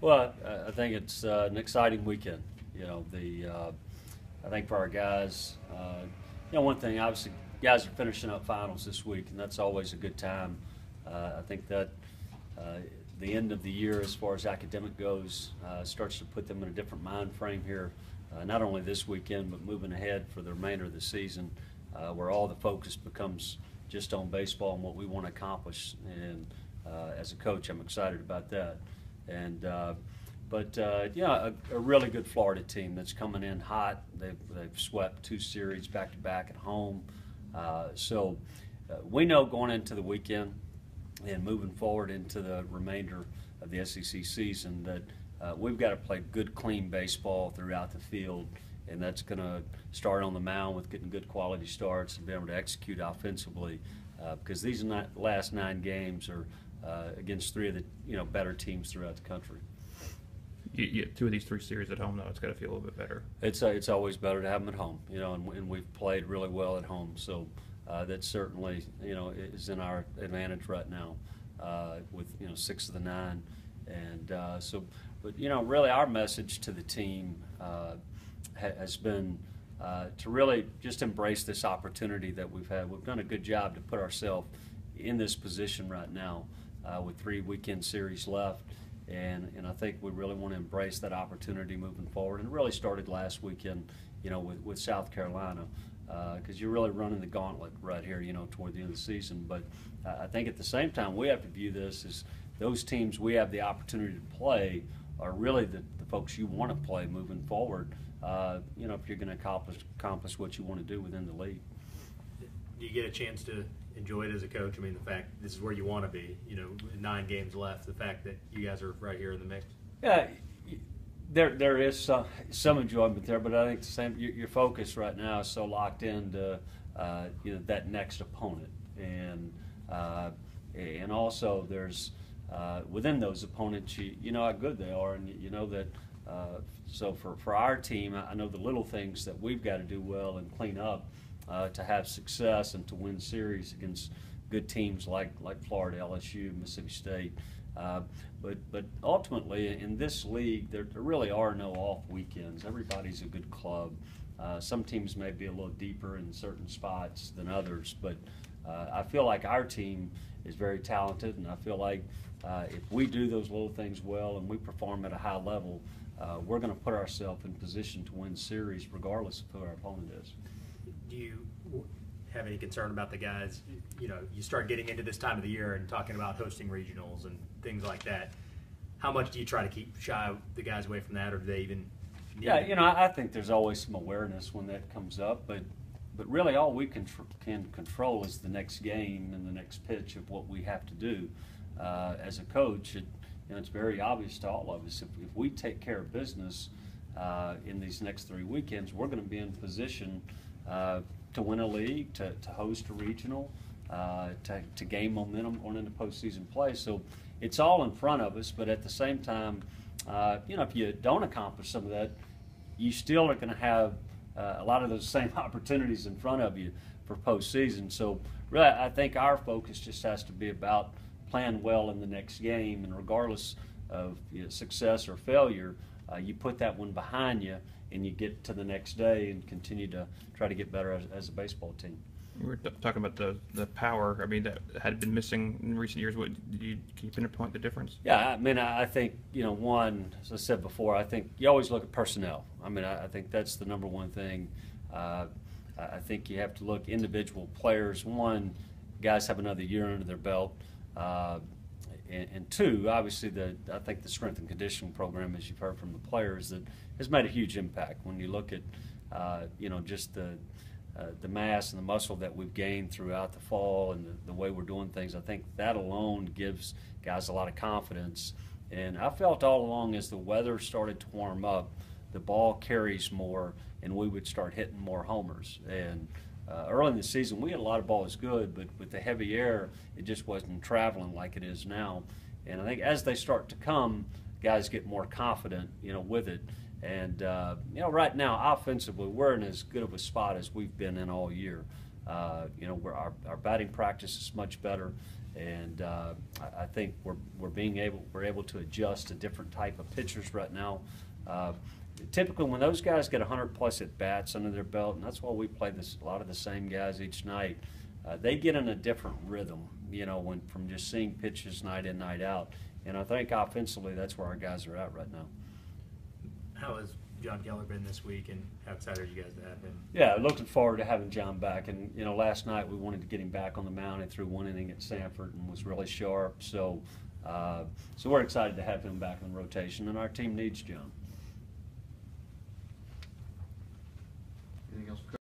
Well, I think it's an exciting weekend. I think for our guys, one thing obviously, guys are finishing up finals this week, and that's always a good time. I think that the end of the year, as far as academic goes, starts to put them in a different mind frame here. Not only this weekend, but moving ahead for the remainder of the season, where all the focus becomes just on baseball and what we want to accomplish. And as a coach, I'm excited about that. And a really good Florida team that's coming in hot. They've swept 2 series back to back at home. So we know going into the weekend and moving forward into the remainder of the SEC season that we've got to play good, clean baseball throughout the field, and that's going to start on the mound with getting good quality starts and being able to execute offensively, because these last 9 games are against 3 of the better teams throughout the country. You 2 of these 3 series at home, though. It's got to feel a little bit better. It's always better to have them at home, and we've played really well at home. So that certainly, is in our advantage right now with 6 of the 9, and but really our message to the team has been to really just embrace this opportunity that we've had. We've done a good job to put ourselves in this position right now with 3 weekend series left. And I think we really want to embrace that opportunity moving forward. And it really started last weekend, with South Carolina, because you're really running the gauntlet right here, toward the end of the season. But I think at the same time, we have to view this as those teams we have the opportunity to play are really the folks you want to play moving forward, if you're going to accomplish what you want to do within the league. Do you get a chance to enjoy it as a coach? I mean, the fact this is where you want to be, 9 games left, the fact that you guys are right here in the mix. Yeah, there is some enjoyment there, but I think the same. Your focus right now is so locked into that next opponent, and also there's within those opponents, you know how good they are, and you know that. So for our team, I know the little things that we've got to do well and clean up. To have success and to win series against good teams like Florida, LSU, Mississippi State. But ultimately, in this league, there really are no off weekends. Everybody's a good club. Some teams may be a little deeper in certain spots than others, but I feel like our team is very talented, and I feel like if we do those little things well and we perform at a high level, we're going to put ourselves in position to win series regardless of who our opponent is. Do you have any concern about the guys? You start getting into this time of the year and talking about hosting regionals and things like that. How much do you try to keep the guys away from that, or do they even? I think there's always some awareness when that comes up, but really all we can control is the next game and the next pitch of what we have to do. As a coach, it's very obvious to all of us. If we take care of business in these next 3 weekends, we're going to be in position to win a league, to host a regional, to gain momentum going into postseason play. So it's all in front of us, but at the same time, if you don't accomplish some of that, you still are going to have a lot of those same opportunities in front of you for postseason. So really, I think our focus just has to be about playing well in the next game, and regardless of success or failure, you put that one behind you and you get to the next day and continue to try to get better as a baseball team. We were talking about the power. I mean, that had been missing in recent years. Can you pinpoint the difference? Yeah, I mean, I think, one, as I said before, I think you always look at personnel. I mean, I think that's the number one thing. I think you have to look individual players. One, guys have another year under their belt. And 2, obviously, I think the strength and conditioning program, as you've heard from the players, that has made a huge impact. When you look at, just the mass and the muscle that we've gained throughout the fall and the way we're doing things, I think that alone gives guys a lot of confidence. And I felt all along as the weather started to warm up, the ball carries more, and we would start hitting more homers. And early in the season, we had a lot of balls good, but with the heavy air, it just wasn't traveling like it is now. And I think as they start to come, guys get more confident, with it. And, right now, offensively, we're in as good of a spot as we've been in all year. Where our batting practice is much better. And I think we're able to adjust to different type of pitchers right now. Typically, when those guys get 100+ at bats under their belt, and that's why we play a lot of the same guys each night, they get in a different rhythm, when from just seeing pitches night in, night out. And I think offensively, that's where our guys are at right now. How has John Keller been this week, and how excited are you guys to have him? Yeah, looking forward to having John back. And last night we wanted to get him back on the mound. He threw 1 inning at Sanford and was really sharp. So, so we're excited to have him back in rotation, and our team needs John. Anything else?